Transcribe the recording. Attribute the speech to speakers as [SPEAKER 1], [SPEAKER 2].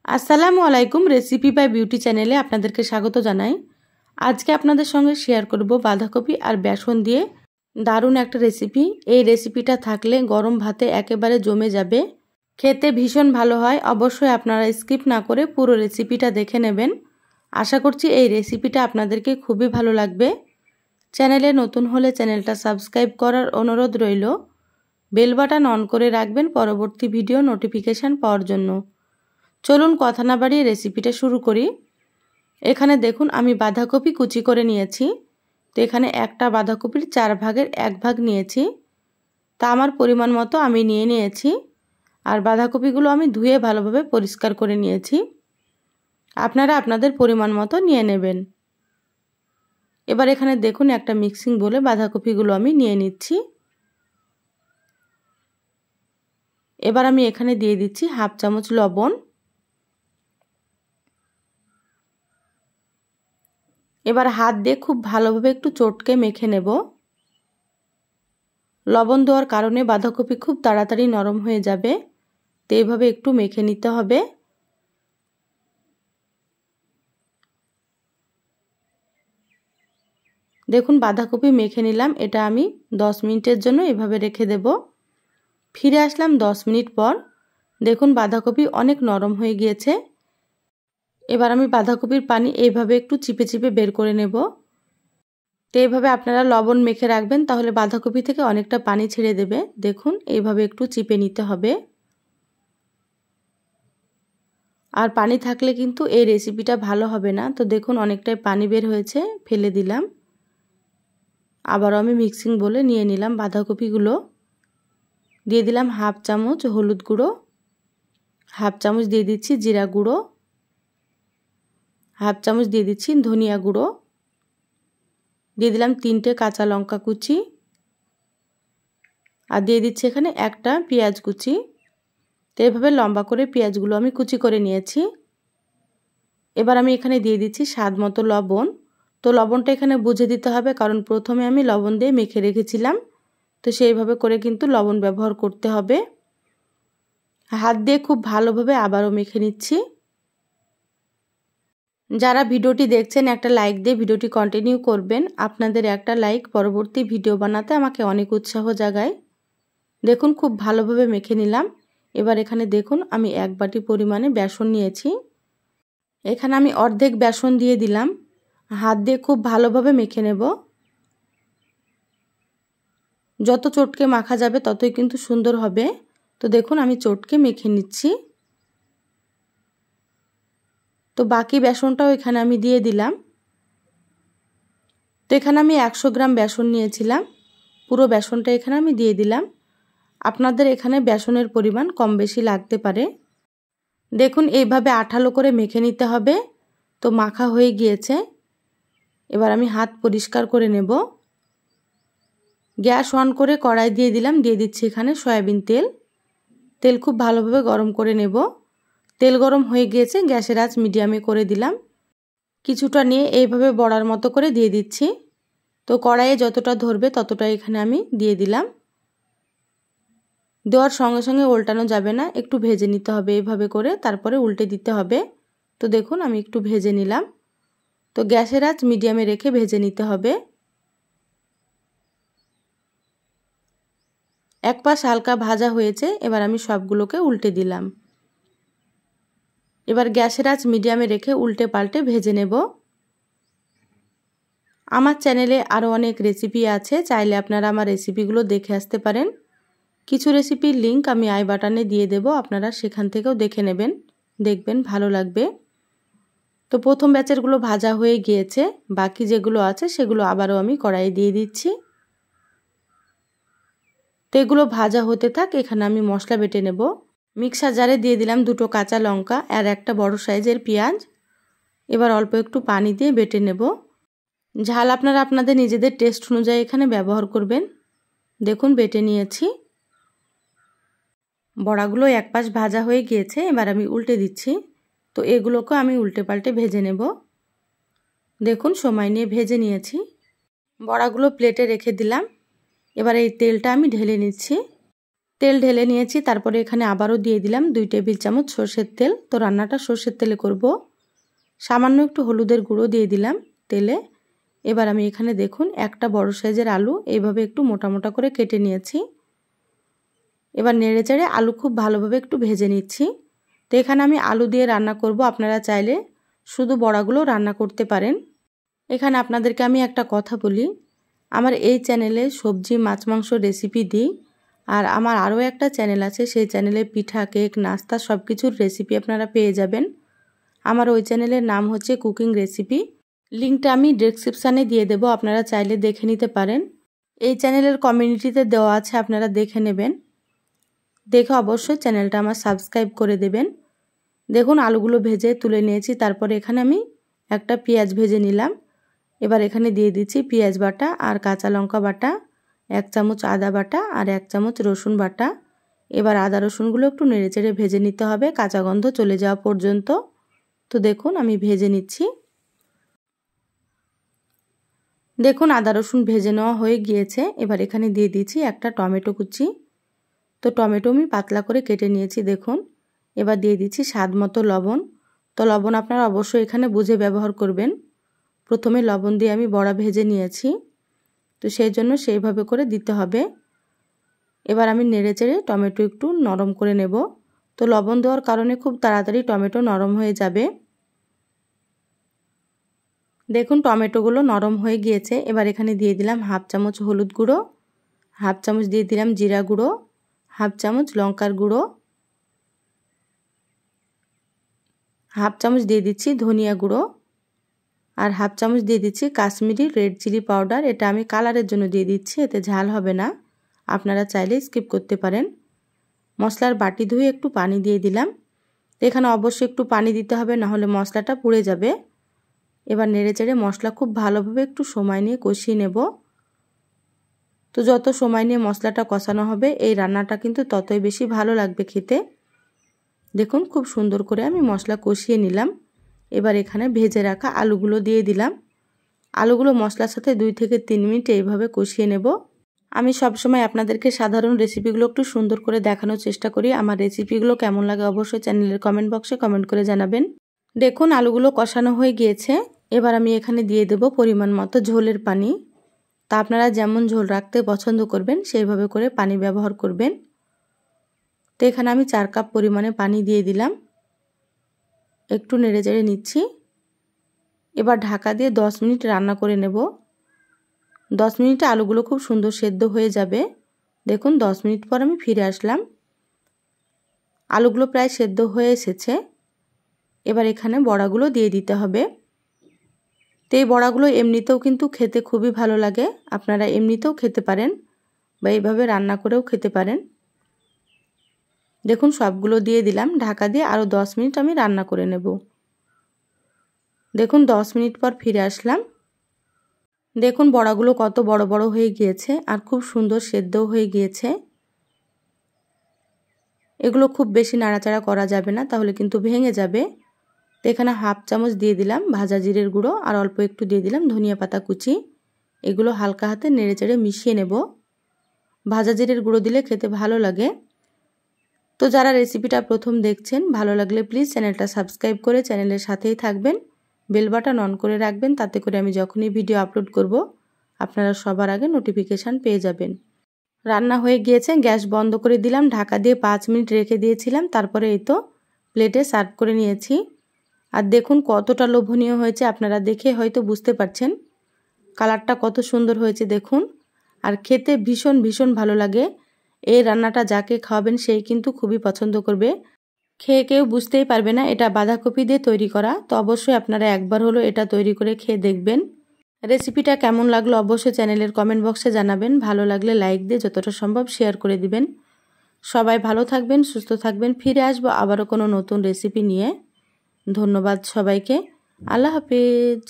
[SPEAKER 1] আসসালামু আলাইকুম। Recipe by beauty চ্যানেলে আপনাদেরকে স্বাগত জানাই। আজকে আপনাদের সঙ্গে শেয়ার করব বাঁধাকপি আর বেসন দিয়ে দারুণ একটা রেসিপি। এই রেসিপিটা থাকলে গরম ভাতে একেবারে জমে যাবে, খেতে ভীষণ ভালো হয়। অবশ্যই আপনারা স্কিপ না করে পুরো রেসিপিটা দেখে নেবেন। আশা করছি এই রেসিপিটা আপনাদেরকে খুবই ভালো লাগবে। চ্যানেলে নতুন হলে চ্যানেলটা সাবস্ক্রাইব করার অনুরোধ রইল। বেল বাটন অন করে রাখবেন পরবর্তী ভিডিও নোটিফিকেশান পাওয়ার জন্য। চলুন কথা না বাড়িয়ে রেসিপিটা শুরু করি। এখানে দেখুন আমি বাঁধাকপি কুচি করে নিয়েছি। তো এখানে একটা বাঁধাকপির 4 ভাগের 1 ভাগ নিয়েছি। তা আমার পরিমাণ মতো আমি নিয়ে নিয়েছি। আর বাঁধাকপিগুলো আমি ধুয়ে ভালোভাবে পরিষ্কার করে নিয়েছি। আপনারা আপনাদের পরিমাণ মতো নিয়ে নেবেন। এবার এখানে দেখুন একটা মিক্সিং বলে বাঁধাকপিগুলো আমি নিয়ে নিচ্ছি। এবার আমি এখানে দিয়ে দিচ্ছি হাফ চামচ লবণ। এবার হাত দিয়ে খুব ভালোভাবে একটু চটকে মেখে নেব। লবণ দেওয়ার কারণে বাঁধাকপি খুব তাড়াতাড়ি নরম হয়ে যাবে। তো এইভাবে একটু মেখে নিতে হবে। দেখুন বাঁধাকপি মেখে নিলাম। এটা আমি 10 মিনিটের জন্য এভাবে রেখে দেব। ফিরে আসলাম 10 মিনিট পর। দেখুন বাঁধাকপি অনেক নরম হয়ে গিয়েছে। এবার আমি বাঁধাকপির পানি এইভাবে একটু চিপে চিপে বের করে নেব। তো এইভাবে আপনারা লবণ মেখে রাখবেন, তাহলে বাঁধাকপি থেকে অনেকটা পানি ছেড়ে দেবে। দেখুন এইভাবে একটু চিপে নিতে হবে। আর পানি থাকলে কিন্তু এই রেসিপিটা ভালো হবে না। তো দেখুন অনেকটাই পানি বের হয়েছে, ফেলে দিলাম। আবারও আমি মিক্সিং বলে নিয়ে নিলাম বাঁধাকপিগুলো। দিয়ে দিলাম হাফ চামচ হলুদ গুঁড়ো, হাফ চামচ দিয়ে দিচ্ছি জিরা গুঁড়ো, হাফ চামচ দিয়ে দিচ্ছি ধনিয়া গুঁড়ো, দিয়ে দিলাম 3টে কাঁচা লঙ্কা কুচি, আর দিয়ে দিচ্ছি এখানে একটা পেঁয়াজ কুচি। তো এইভাবে লম্বা করে পেঁয়াজগুলো আমি কুচি করে নিয়েছি। এবার আমি এখানে দিয়ে দিচ্ছি স্বাদ মতো লবণ। তো লবণটা এখানে বুঝে দিতে হবে, কারণ প্রথমে আমি লবণ দিয়ে মেখে রেখেছিলাম। তো সেইভাবে করে কিন্তু লবণ ব্যবহার করতে হবে। হাত দিয়ে খুব ভালোভাবে আবারও মেখে নিচ্ছি। যারা ভিডিওটি দেখছেন একটা লাইক দিয়ে ভিডিওটি কন্টিনিউ করবেন। আপনাদের একটা লাইক পরবর্তী ভিডিও বানাতে আমাকে অনেক উৎসাহ জাগায়। দেখুন খুব ভালোভাবে মেখে নিলাম। এবার এখানে দেখুন আমি 1 বাটি পরিমাণে বেসন নিয়েছি। এখানে আমি অর্ধেক বেসন দিয়ে দিলাম। হাত দিয়ে খুব ভালোভাবে মেখে নেব। যত চটকে মাখা যাবে ততই কিন্তু সুন্দর হবে। তো দেখুন আমি চটকে মেখে নিচ্ছি। তো বাকি বেসনটাও এখানে আমি দিয়ে দিলাম। তো এখানে আমি 100 গ্রাম বেসন নিয়েছিলাম। পুরো বেসনটা এখানে আমি দিয়ে দিলাম। আপনাদের এখানে বেসনের পরিমাণ কম বেশি লাগতে পারে। দেখুন এইভাবে আঠালো করে মেখে নিতে হবে। তো মাখা হয়ে গিয়েছে। এবার আমি হাত পরিষ্কার করে নেব। গ্যাস অন করে কড়াই দিয়ে দিলাম। দিয়ে দিচ্ছি এখানে সয়াবিন তেল। তেল খুব ভালোভাবে গরম করে নেব। তেল গরম হয়ে গিয়েছে, গ্যাসের আঁচ মিডিয়ামে করে দিলাম। কিছুটা নিয়ে এইভাবে বড়ার মতো করে দিয়ে দিচ্ছি। তো কড়াইয়ে যতটা ধরবে ততটা এখানে আমি দিয়ে দিলাম। দেওয়ার সঙ্গে সঙ্গে উল্টানো যাবে না, একটু ভেজে নিতে হবে এইভাবে করে, তারপরে উল্টে দিতে হবে। তো দেখুন আমি একটু ভেজে নিলাম। তো গ্যাসের আঁচ মিডিয়ামে রেখে ভেজে নিতে হবে। এক পাশ হালকা ভাজা হয়েছে। এবার আমি সবগুলোকে উল্টে দিলাম। এবার গ্যাসের আঁচ মিডিয়ামে রেখে উল্টে পাল্টে ভেজে নেব। আমার চ্যানেলে আরও অনেক রেসিপি আছে, চাইলে আপনারা আমার রেসিপিগুলো দেখে আসতে পারেন। কিছু রেসিপির লিংক আমি আই বাটনে দিয়ে দেব, আপনারা সেখান থেকেও দেখে নেবেন, দেখবেন ভালো লাগবে। তো প্রথম ব্যাচেরগুলো ভাজা হয়ে গিয়েছে, বাকি যেগুলো আছে সেগুলো আবারও আমি কড়াইয়ে দিয়ে দিচ্ছি। তো এগুলো ভাজা হতে থাক, এখানে আমি মশলা বেটে নেব। মিক্সার জারে দিয়ে দিলাম 2টো কাঁচা লঙ্কা আর একটা বড় সাইজের পেঁয়াজ। এবার অল্প একটু পানি দিয়ে বেটে নেব। ঝাল আপনারা আপনাদের নিজেদের টেস্ট অনুযায়ী এখানে ব্যবহার করবেন। দেখুন বেটে নিয়েছি। বড়াগুলো এক পাশ ভাজা হয়ে গিয়েছে, এবার আমি উল্টে দিচ্ছি। তো এগুলোকে আমি উল্টে পাল্টে ভেজে নেব। দেখুন সময় নিয়ে ভেজে নিয়েছি। বড়াগুলো প্লেটে রেখে দিলাম। এবার এই তেলটা আমি ঢেলে নিচ্ছি। তেল ঢেলে নিয়েছি, তারপরে এখানে আবারও দিয়ে দিলাম 2 টেবিল চামচ সরষের তেল। তো রান্নাটা সরষের তেলে করব। সামান্য একটু হলুদের গুঁড়ো দিয়ে দিলাম তেলে। এবার আমি এখানে দেখুন একটা বড় সাইজের আলু এইভাবে একটু মোটা মোটা করে কেটে নিয়েছি। এবার নেড়েচেড়ে আলু খুব ভালোভাবে একটু ভেজে নিচ্ছি। তো এখানে আমি আলু দিয়ে রান্না করব, আপনারা চাইলে শুধু বড়াগুলো রান্না করতে পারেন। এখানে আপনাদেরকে আমি একটা কথা বলি, আমার এই চ্যানেলে সবজি মাছ মাংস রেসিপি দিই, আর আমার আরও একটা চ্যানেল আছে, সেই চ্যানেলে পিঠা কেক নাস্তা সব কিছুর রেসিপি আপনারা পেয়ে যাবেন। আমার ওই চ্যানেলের নাম হচ্ছে কুকিং রেসিপি। লিঙ্কটা আমি ডেসক্রিপশানে দিয়ে দেব, আপনারা চাইলে দেখে নিতে পারেন। এই চ্যানেলের কমিউনিটিতে দেওয়া আছে, আপনারা দেখে নেবেন। দেখে অবশ্যই চ্যানেলটা আমার সাবস্ক্রাইব করে দেবেন। দেখুন আলুগুলো ভেজে তুলে নিয়েছি, তারপরে এখানে আমি একটা পেঁয়াজ ভেজে নিলাম। এবার এখানে দিয়ে দিচ্ছি পেঁয়াজ বাটা আর কাঁচা লঙ্কা বাটা, 1 চামচ আদা বাটা আর 1 চামচ রসুন বাটা। এবার আদা রসুনগুলো একটু নেড়েচেড়ে ভেজে নিতে হবে কাঁচা গন্ধ চলে যাওয়া পর্যন্ত। তো দেখুন আমি ভেজে নিচ্ছি। দেখুন আদা রসুন ভেজে নেওয়া হয়ে গিয়েছে। এবার এখানে দিয়ে দিচ্ছি একটা টমেটো কুচি। তো টমেটো আমি পাতলা করে কেটে নিয়েছি দেখুন। এবার দিয়ে দিচ্ছি স্বাদ মতো লবণ। তো লবণ আপনারা অবশ্যই এখানে বুঝে ব্যবহার করবেন। প্রথমে লবণ দিয়ে আমি বড়া ভেজে নিয়েছি, তো সেই জন্য সেইভাবে করে দিতে হবে। এবার আমি নেড়েচেড়ে টমেটো একটু নরম করে নেব। তো লবণ দেওয়ার কারণে খুব তাড়াতাড়ি টমেটো নরম হয়ে যাবে। দেখুন টমেটোগুলো নরম হয়ে গিয়েছে। এবার এখানে দিয়ে দিলাম 1/2 চামচ হলুদ গুঁড়ো, 1/2 চামচ দিয়ে দিলাম জিরা গুঁড়ো, 1/2 চামচ লঙ্কার গুঁড়ো, 1/2 চামচ দিয়ে দিচ্ছি ধনিয়া গুঁড়ো, আর 1/2 চামচ দিয়ে দিচ্ছি কাশ্মীরি রেড চিলি পাউডার। এটা আমি কালারের জন্য দিয়ে দিচ্ছি, এতে ঝাল হবে না, আপনারা চাইলে স্কিপ করতে পারেন। মশলার বাটি ধুয়ে একটু পানি দিয়ে দিলাম। এখানে অবশ্যই একটু পানি দিতে হবে, না হলে মশলাটা পুড়ে যাবে। এবার নেড়েচেড়ে মশলা খুব ভালোভাবে একটু সময় নিয়ে কষিয়ে নেব। তো যত সময় নিয়ে মশলাটা কষানো হবে এই রান্নাটা কিন্তু ততই বেশি ভালো লাগবে খেতে। দেখুন খুব সুন্দর করে আমি মশলা কষিয়ে নিলাম। এবার এখানে ভেজে রাখা আলুগুলো দিয়ে দিলাম। আলুগুলো মশলার সাথে 2 থেকে 3 মিনিট এইভাবে কষিয়ে নেব। আমি সবসময় আপনাদেরকে সাধারণ রেসিপিগুলো একটু সুন্দর করে দেখানোর চেষ্টা করি। আমার রেসিপিগুলো কেমন লাগে অবশ্যই চ্যানেলের কমেন্ট বক্সে কমেন্ট করে জানাবেন। দেখুন আলুগুলো কষানো হয়ে গিয়েছে। এবার আমি এখানে দিয়ে দেব পরিমাণ মতো ঝোলের পানি। তা আপনারা যেমন ঝোল রাখতে পছন্দ করবেন সেইভাবে করে পানি ব্যবহার করবেন। তো এখানে আমি 4 কাপ পরিমাণে পানি দিয়ে দিলাম। একটু নেড়েচেড়ে নিচ্ছি। এবার ঢাকা দিয়ে 10 মিনিট রান্না করে নেব। 10 মিনিটে আলুগুলো খুব সুন্দর সেদ্ধ হয়ে যাবে। দেখুন 10 মিনিট পর আমি ফিরে আসলাম। আলুগুলো প্রায় সেদ্ধ হয়ে এসেছে। এবার এখানে বড়াগুলো দিয়ে দিতে হবে। তো এই বড়াগুলো এমনিতেও কিন্তু খেতে খুবই ভালো লাগে, আপনারা এমনিতেও খেতে পারেন বা এইভাবে রান্না করেও খেতে পারেন। দেখুন সবগুলো দিয়ে দিলাম। ঢাকা দিয়ে আরও 10 মিনিট আমি রান্না করে নেব। দেখুন 10 মিনিট পর ফিরে আসলাম। দেখুন বড়াগুলো কত বড় বড় হয়ে গিয়েছে আর খুব সুন্দর সেদ্ধও হয়ে গিয়েছে। এগুলো খুব বেশি নাড়াচাড়া করা যাবে না, তাহলে কিন্তু ভেঙে যাবে। তো এখানে 1/2 চামচ দিয়ে দিলাম ভাজা জিরের গুঁড়ো আর অল্প একটু দিয়ে দিলাম ধনিয়া পাতা কুচি। এগুলো হালকা হাতে নেড়েচেড়ে মিশিয়ে নেব। ভাজা জিরের গুঁড়ো দিলে খেতে ভালো লাগে। তো যারা রেসিপিটা প্রথম দেখছেন, ভালো লাগলে প্লিজ চ্যানেলটা সাবস্ক্রাইব করে চ্যানেলের সাথেই থাকবেন, বেল বাটন অন করে রাখবেন, তাতে করে আমি যখনই ভিডিও আপলোড করব আপনারা সবার আগে নোটিফিকেশান পেয়ে যাবেন। রান্না হয়ে গিয়েছে, গ্যাস বন্ধ করে দিলাম। ঢাকা দিয়ে 5 মিনিট রেখে দিয়েছিলাম, তারপরে এই তো প্লেটে সার্ভ করে নিয়েছি। আর দেখুন কতটা লোভনীয় হয়েছে, আপনারা দেখে হয়তো বুঝতে পারছেন কালারটা কত সুন্দর হয়েছে দেখুন। আর খেতে ভীষণ ভীষণ ভালো লাগে। এই রান্নাটা যাকে খাওয়াবেন সেই কিন্তু খুবই পছন্দ করবে। খেয়ে কেউ বুঝতেই পারবে না এটা বাঁধাকপি দিয়ে তৈরি করা। তো অবশ্যই আপনারা একবার হলো এটা তৈরি করে খেয়ে দেখবেন। রেসিপিটা কেমন লাগলো অবশ্যই চ্যানেলের কমেন্ট বক্সে জানাবেন। ভালো লাগলে লাইক দিয়ে যতটা সম্ভব শেয়ার করে দিবেন। সবাই ভালো থাকবেন, সুস্থ থাকবেন। ফিরে আসবো আবারও কোনো নতুন রেসিপি নিয়ে। ধন্যবাদ সবাইকে। আল্লাহ হাফেজ।